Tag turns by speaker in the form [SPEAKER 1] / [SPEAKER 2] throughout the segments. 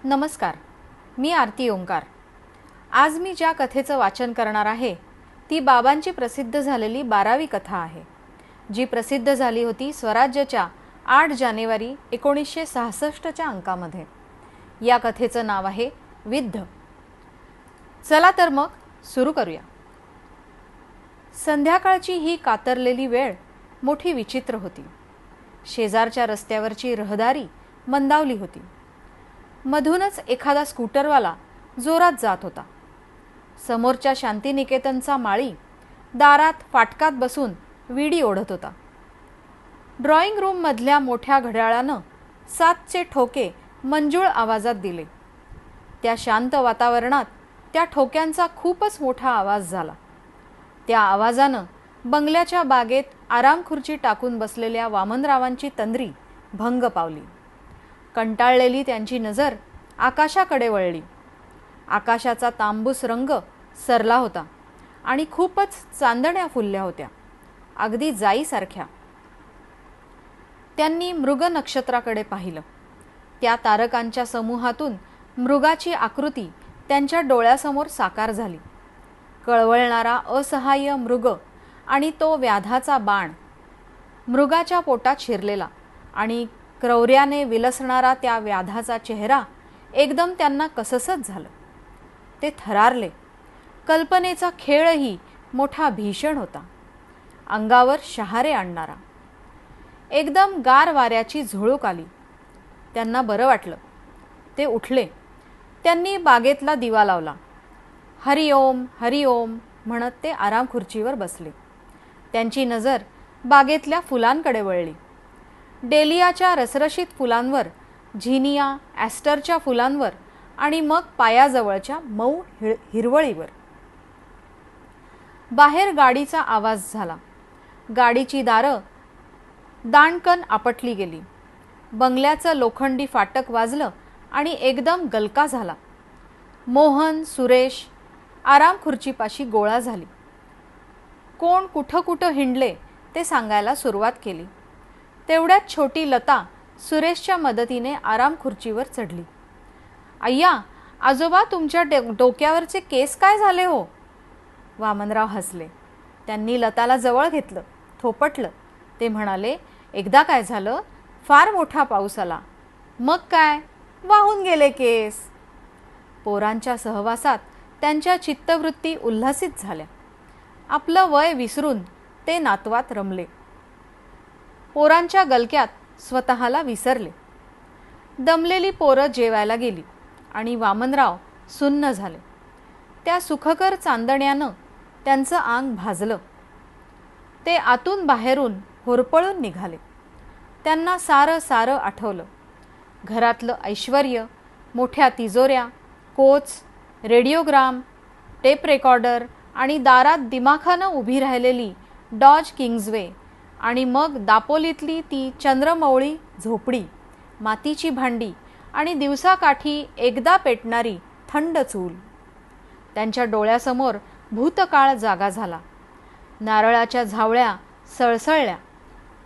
[SPEAKER 1] नमस्कार, मी आरती ओंकार। आज मी ज्या कथेचं वाचन करणार आहे ती बाबांची प्रसिद्ध झालेली 12वी कथा आहे, जी प्रसिद्ध झाली होती स्वराज्यच्या 8 जानेवारी 1966च्या अंकामध्ये। या कथेचं नाव आहे विद्ध। चला तर मग सुरू करूया। संध्याकाळची ही कातरलेली वेळ मोठी विचित्र होती। शेजारच्या रस्त्यावरची रहदारी मंदावली होती। मधूनच एखादा स्कूटरवाला जोरात जात होता। समोरच्या शांतिनिकेतनचा माळी दारात फाटकात बसून विडी ओढत होता। ड्रॉइंग रूम मधल्या मोठ्या घड्याळानं 7चे ठोके मंजूळ आवाजात दिले। त्या शांत वातावरणात त्या ठोक्यांचा खूपच मोठा आवाज झाला। त्या आवाजानं बंगल्याच्या बागेत आरामखुर्ची टाकून बसलेल्या वामनरावांची तंद्री भंग पावली। कंटाळलेली त्यांची नजर आकाशाकडे वळली। आकाशाचा तांबूस रंग सरला होता आणि खूपच चांदण्या फुलल्या होत्या, अगदी जाईसारख्या। त्यांनी मृग नक्षत्राकडे पाहिलं। त्या तारकांच्या समूहातून मृगाची आकृती त्यांच्या डोळ्यासमोर साकार झाली। कळवळणारा असहाय्य मृग आणि तो व्याधाचा बाण, मृगाच्या पोटात शिरलेला आणि क्रौर्याने विलसणारा त्या व्याधाचा चेहरा एकदम त्यांना कससच झालं। ते थरारले। कल्पनेचा खेळही मोठा भीषण होता, अंगावर शहारे आणणारा। एकदम गार वाऱ्याची झुळूक आली। त्यांना बरं वाटलं। ते उठले। त्यांनी बागेतला दिवा लावला। हरिओम हरिओम म्हणत ते आरामखुर्चीवर बसले। त्यांची नजर बागेतल्या फुलांकडे वळली। डेलियाच्या रसरशीत फुलांवर, झिनिया, ॲस्टरच्या फुलांवर आणि मग पायाजवळच्या मऊ हिरवळीवर। बाहेर गाडीचा आवाज झाला। गाडीची दारं दाणकन आपटली गेली। बंगल्याचं लोखंडी फाटक वाजलं आणि एकदम गलका झाला। मोहन, सुरेश आरामखुर्चीपाशी गोळा झाली। कोण कुठं हिंडले ते सांगायला सुरुवात केली। तेवढ्यात छोटी लता सुरेशच्या मदतीने आरामखुर्चीवर चढली। अय्या, आजोबा, तुमच्या डोक्यावरचे केस काय झाले हो? वामनराव हसले। त्यांनी लताला जवळ घेतलं, थोपटलं। ते म्हणाले, एकदा काय झालं, फार मोठा पाऊस आला, मग काय, वाहून गेले केस। पोरांच्या सहवासात त्यांच्या चित्तवृत्ती उल्हसित झाल्या। आपलं वय विसरून ते नातवात रमले। पोरांच्या गलक्यात स्वतःला विसरले। दमलेली पोरं जेवायला गेली आणि वामनराव सुन्न झाले। त्या सुखकर चांदण्यानं त्यांचं अंग भाजलं। ते आतून बाहेरून होरपळून निघाले। त्यांना सारं आठवलं। घरातलं ऐश्वर्य, मोठ्या तिजोऱ्या, कोच, रेडिओग्राम, टेप रेकॉर्डर आणि दारात दिमाखानं उभी राहिलेली डॉज किंग्जवे आणि मग दापोलीतली ती चंद्रमौळी झोपडी, मातीची भांडी आणि दिवसाकाठी एकदा पेटणारी थंड चूल। त्यांच्या डोळ्यासमोर भूतकाळ जागा झाला। नारळाच्या झावळ्या सळसळल्या।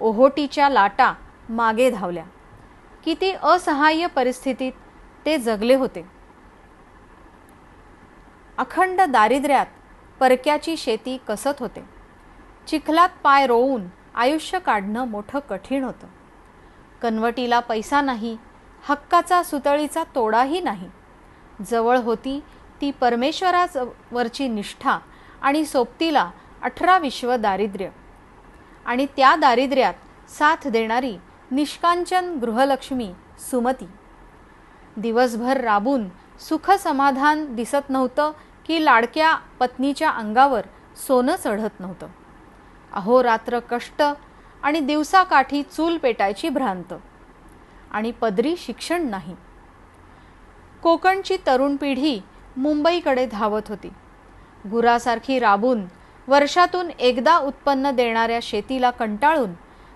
[SPEAKER 1] ओहोटीच्या लाटा मागे धावल्या। किती असहाय्य परिस्थितीत ते जगले होते। अखंड दारिद्र्यात परक्याची शेती कसत होते। चिखलात पाय रोवून आयुष्य काढणं मोठं कठीण होतं। कनवटीला पैसा नाही, हक्काचा सुतळीचा तोडाही नाही। जवळ होती ती परमेश्वरावरची निष्ठा आणि सोबतीला 18 विश्व दारिद्र्य आणि त्या दारिद्र्यात साथ देणारी निष्कांचन गृहलक्ष्मी सुमती। दिवसभर राबून सुख समाधान दिसत नव्हतं की लाडक्या पत्नीच्या अंगावर सोनं चढत नव्हतं। अहोरात्र कष्ट आणि दिवसाकाठी चूल पेटायची भ्रांत आणि पदरी शिक्षण नाही। कोकणची तरुण पिढी मुंबईकडे धावत होती। गुरासारखी राबून वर्षातून एकदा उत्पन्न देणाऱ्या शेतीला कंटाळून,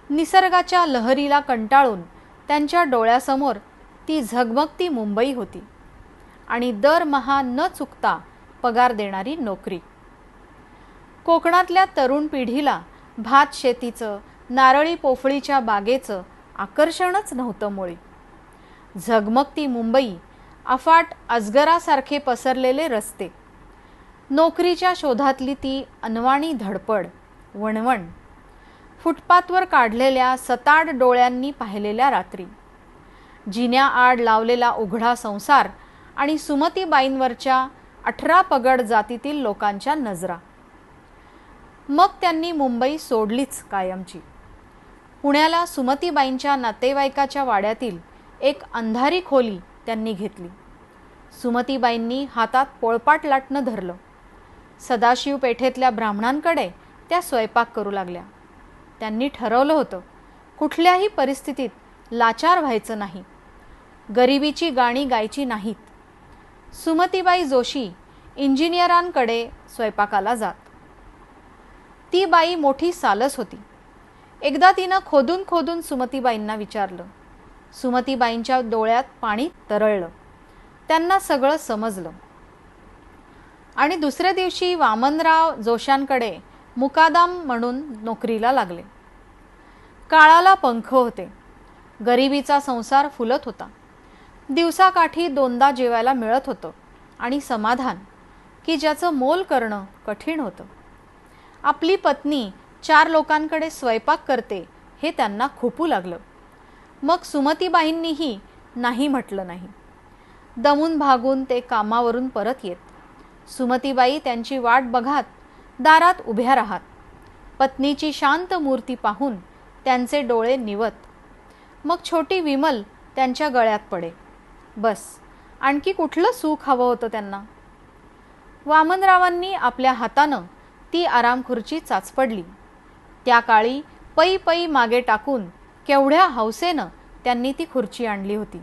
[SPEAKER 1] निसर्गाच्या लहरीला कंटाळून त्यांच्या डोळ्यासमोर ती झगमगती मुंबई होती आणि दरमहा न चुकता पगार देणारी नोकरी। कोकणातल्या तरुण पिढीला भात शेतीचं, नारळी पोफळीच्या बागेचं आकर्षणच नव्हतं मुळी। झगमगती मुंबई अफाट अजगरासारखे पसरलेले रस्ते, नोकरीच्या शोधातली ती अनवाणी धडपड, वणवण, फुटपाथवर काढलेल्या सताड डोळ्यांनी पाहिलेल्या रात्री, जिन्याआड लावलेला उघडा संसार आणि सुमतीबाईंवरच्या 18 पगड जातीतील लोकांच्या नजरा. मग त्यांनी मुंबई सोडलीच कायमची. पुण्याला सुमतीबाईंच्या नातेवाईकाच्या वाड्यातील एक अंधारी खोली त्यांनी घेतली. सुमतीबाईंनी हातात पोळपाट लाटणं धरलं. सदाशिव पेठेतल्या ब्राह्मणांकडे त्या स्वयंपाक करू लागल्या. त्यांनी ठरवलं होतं कुठल्याही परिस्थितीत लाचार व्हायचं नाही, गरिबीची गाणी गायची नाहीत. सुमतीबाई जोशी इंजिनियरांकडे स्वयंपाकाला जात. ती बाई मोठी सालस होती. एकदा तिनं खोदून खोदून सुमतीबाईंना विचारलं. सुमतीबाईंच्या डोळ्यात पाणी तरळलं. त्यांना सगळं समजलं आणि दुसऱ्या दिवशी वामनराव जोशांकडे मुकादम म्हणून नोकरीला लागले. काळाला पंख होते. गरिबीचा संसार फुलत होता. दिवसाकाठी 2दा जेवायला मिळत होतं आणि समाधान की ज्याचं मोल करणं कठीण होतं. आपली पत्नी 4 लोकांकडे स्वयंपाक करते हे त्यांना खुपू लागलं. मग सुमतीबाईंनीही नाही म्हटलं नाही. दमून भागून ते कामावरून परत येत. सुमतीबाई त्यांची वाट बघत दारात उभ्या राहत. पत्नीची शांत मूर्ती पाहून त्यांचे डोळे निवत. मग छोटी विमल त्यांच्या गळ्यात पडे. बस, आणखी कुठलं सुख हवं होतं त्यांना. वामनरावांनी आपल्या हातानं ती आरामखुर्ची चाचपडली. त्या काळी पै पै मागे टाकून केवढ्या हौसेनं त्यांनी ती खुर्ची आणली होती.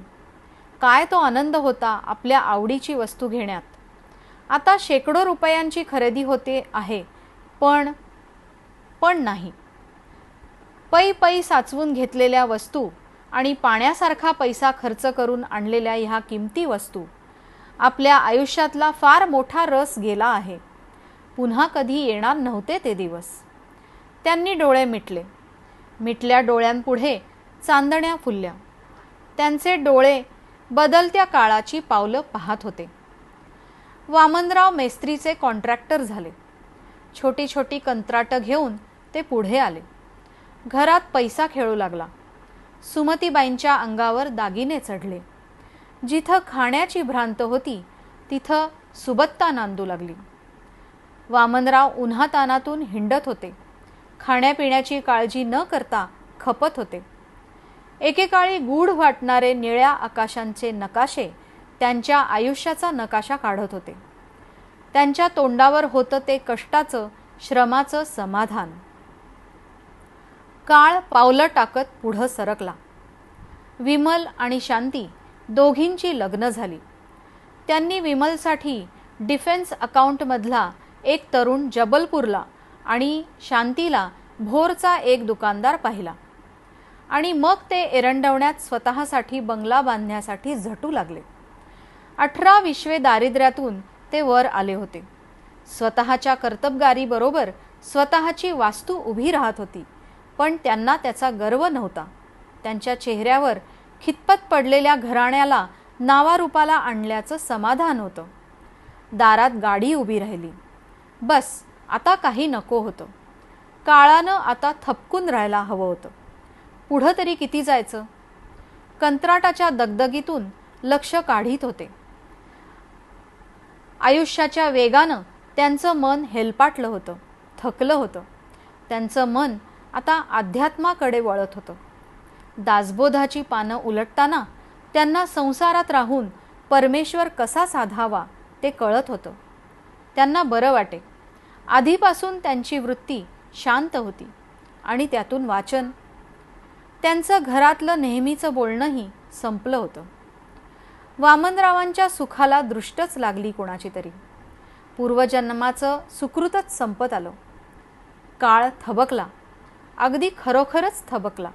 [SPEAKER 1] काय तो आनंद होता आपल्या आवडीची वस्तू घेण्यात. आता शेकडो रुपयांची खरेदी होते आहे, पण नाही. पै पै साचवून घेतलेल्या वस्तू आणि पाण्यासारखा पैसा खर्च करून आणलेल्या ह्या किमती वस्तू, आपल्या आयुष्यातला फार मोठा रस गेला आहे. पुन्हा कधी येणार नव्हते ते दिवस. त्यांनी डोळे मिटले. मिटल्या डोळ्यांपुढे चांदण्या फुलल्या. त्यांचे डोळे बदलत्या काळाची पावलं पाहत होते. वामनराव मेस्त्रीचे कॉन्ट्रॅक्टर झाले. छोटी छोटी कंत्राटं घेऊन ते पुढे आले. घरात पैसा खेळू लागला. सुमतीबाईंच्या अंगावर दागिने चढले. जिथं खाण्याची भ्रांत होती तिथं सुबत्ता नांदू लागली. वामनराव उन्हातानातून हिंडत होते. खाण्यापिण्याची काळजी न करता खपत होते. एकेकाळी गूढ वाटणारे निळ्या आकाशांचे नकाशे त्यांच्या आयुष्याचा नकाशा काढत होते. त्यांच्या तोंडावर होतं ते कष्टाचं, श्रमाचं समाधान. काळ पावलं टाकत पुढं सरकला. विमल आणि शांती दोघींची लग्न झाली. त्यांनी विमलसाठी डिफेन्स अकाउंटमधला एक तरुण जबलपूरला आणि शांतीला भोरचा एक दुकानदार पाहिला आणि मग ते एरंडवण्यात स्वतःसाठी बंगला बांधण्यासाठी झटू लागले. 18-20 दारिद्र्यातून ते वर आले होते. स्वतःच्या कर्तबगारीबरोबर स्वतःची वास्तू उभी राहत होती, पण त्यांना त्याचा गर्व नव्हता. त्यांच्या चेहऱ्यावर खितपत पडलेल्या घराण्याला नावारूपाला आणल्याचं समाधान होतं. दारात गाडी उभी राहिली. बस, आता काही नको होतं. काळानं आता थपकून राहायला हवं होतं. पुढं तरी किती जायचं. कंत्राटाच्या दगदगीतून लक्ष काढीत होते. आयुष्याच्या वेगानं त्यांचं मन हेलपाटलं होतं, थकलं होतं. त्यांचं मन आता अध्यात्माकडे वळत होतं. दासबोधाची पानं उलटताना त्यांना संसारात राहून परमेश्वर कसा साधावा ते कळत होतं. त्यांना बरं वाटे. आधीपासून त्यांची वृत्ती शांत होती आणि त्यातून वाचन. त्यांचं घरातलं नेहमीचं बोलणंही संपलं होतं. वामनरावांच्या सुखाला दृष्टच लागली कोणाची तरी. पूर्वजन्माचं सुकृतच संपत आलं. काळ थबकला. अगदी खरोखरच थबकला.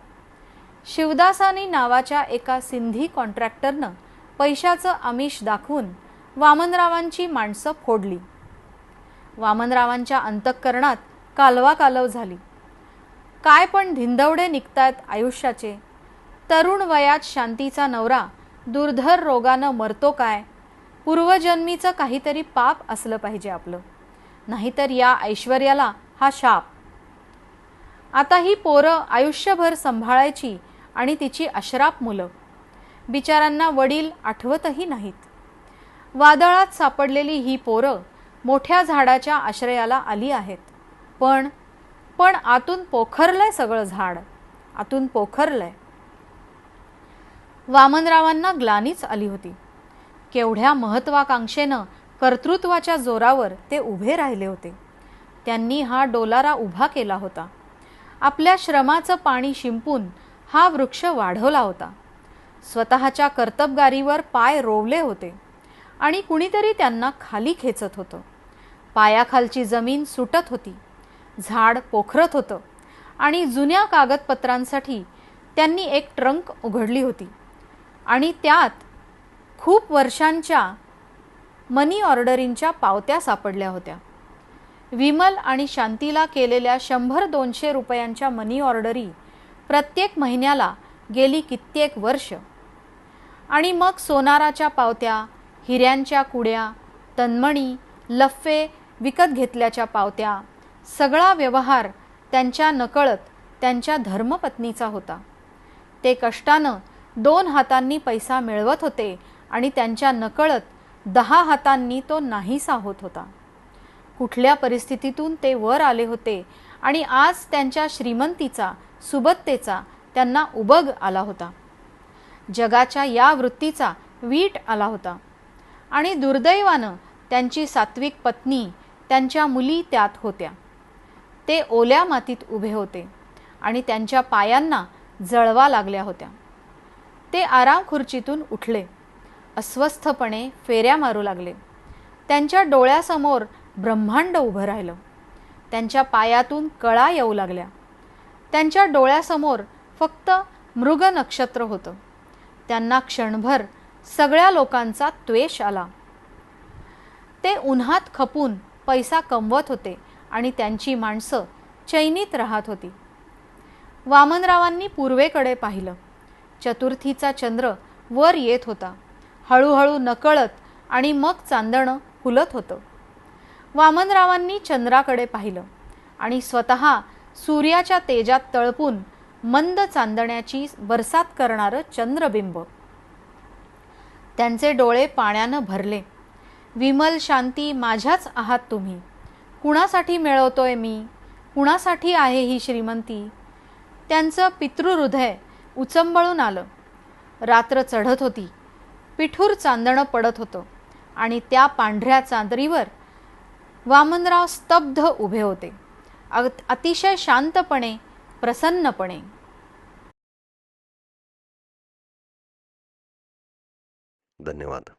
[SPEAKER 1] शिवदासानी नावाच्या एका सिंधी कॉन्ट्रॅक्टरनं पैशाचं आमिष दाखवून वामनरावांची माणसं फोडली. वामनरावांच्या अंतःकरणात कालवा कालव झाली. काय पण धिंदवडे निघतायत आयुष्याचे. तरुण वयात शांतीचा नवरा दुर्धर रोगानं मरतो काय? पूर्वजन्मीचं काहीतरी पाप असलं पाहिजे आपलं, नाहीतर या ऐश्वर्याला हा शाप. आता ही पोरं आयुष्यभर सांभाळायची आणि तिची अश्राप मुलं. बिचारांना वडील आठवतही नाहीत. वादळात सापडलेली ही पोरं मोठ्या झाडाच्या आश्रयाला आली आहेत. पण आतून पोखरलंय सगळं झाड, आतून पोखरलंय. वामनरावांना ग्लानीच आली होती. केवढ्या महत्वाकांक्षेनं कर्तृत्वाच्या जोरावर ते उभे राहिले होते. त्यांनी हा डोलारा उभा केला होता. आपल्या श्रमाचं पाणी शिंपून हा वृक्ष वाढवला होता. स्वतःच्या कर्तबगारीवर पाय रोवले होते आणि कुणीतरी त्यांना खाली खेचत होतं. पायाखालची जमीन सुटत होती, झाड पोखरत होतं आणि जुन्या कागदपत्रांसाठी त्यांनी एक ट्रंक उघडली होती आणि त्यात खूप वर्षांच्या मनी ऑर्डरिंगच्या पावत्या सापडल्या होत्या. विमल आणि शांतीला केलेल्या 100-200 रुपयांच्या मनी ऑर्डरी प्रत्येक महिन्याला गेली कित्येक वर्ष. आणि मग सोनाराच्या पावत्या, हिऱ्यांच्या कुड्या, तन्मणी, लफ्फे विकत घेतल्याच्या पावत्या, सगळा व्यवहार त्यांच्या नकळत त्यांच्या धर्मपत्नीचा होता. ते कष्टानं 2 हातांनी पैसा मिळवत होते आणि त्यांच्या नकळत 10 हातांनी तो नाहीसा होत होता. कुठल्या परिस्थितीतून ते वर आले होते आणि आज त्यांच्या श्रीमंतीचा, सुबत्तेचा त्यांना उबग आला होता. जगाच्या या वृत्तीचा वीट आला होता आणि दुर्दैवानं त्यांची सात्विक पत्नी, त्यांच्या मुली त्यात होत्या. ते ओल्या मातीत उभे होते आणि त्यांच्या पायांना जळवा लागल्या होत्या. ते आराम खुर्चीतून उठले, अस्वस्थपणे फेऱ्या मारू लागले. त्यांच्या डोळ्यासमोर ब्रह्मांड उभं राहिलं. त्यांच्या पायातून कळा येऊ लागल्या. त्यांच्या डोळ्यासमोर फक्त मृग नक्षत्र होतं. त्यांना क्षणभर सगळ्या लोकांचा त्वेष आला. ते उन्हात खपून पैसा कमवत होते आणि त्यांची माणसं चैनीत राहत होती. वामनरावांनी पूर्वेकडे पाहिलं. चतुर्थीचा चंद्र वर येत होता, हळूहळू नकळत, आणि मग चांदणं फुलत होतं. वामनरावांनी चंद्राकडे पाहिलं आणि स्वतः सूर्याच्या तेजात तळपून मंद चांदण्याची बरसात करणारं चंद्रबिंब. त्यांचे डोळे पाण्यानं भरले. विमल, शांती, माझ्याच आहात तुम्ही. कुणासाठी मिळवतोय मी? कुणासाठी आहे ही श्रीमंती? त्यांचं पितृहृदय उचंबळून आलं. रात्र चढत होती. पिठूर चांदणं पडत होतं आणि त्या पांढऱ्या चांदरीवर वामनराव स्तब्ध उभे होते, अतिशय शांतपणे, प्रसन्नपणे.
[SPEAKER 2] धन्यवाद.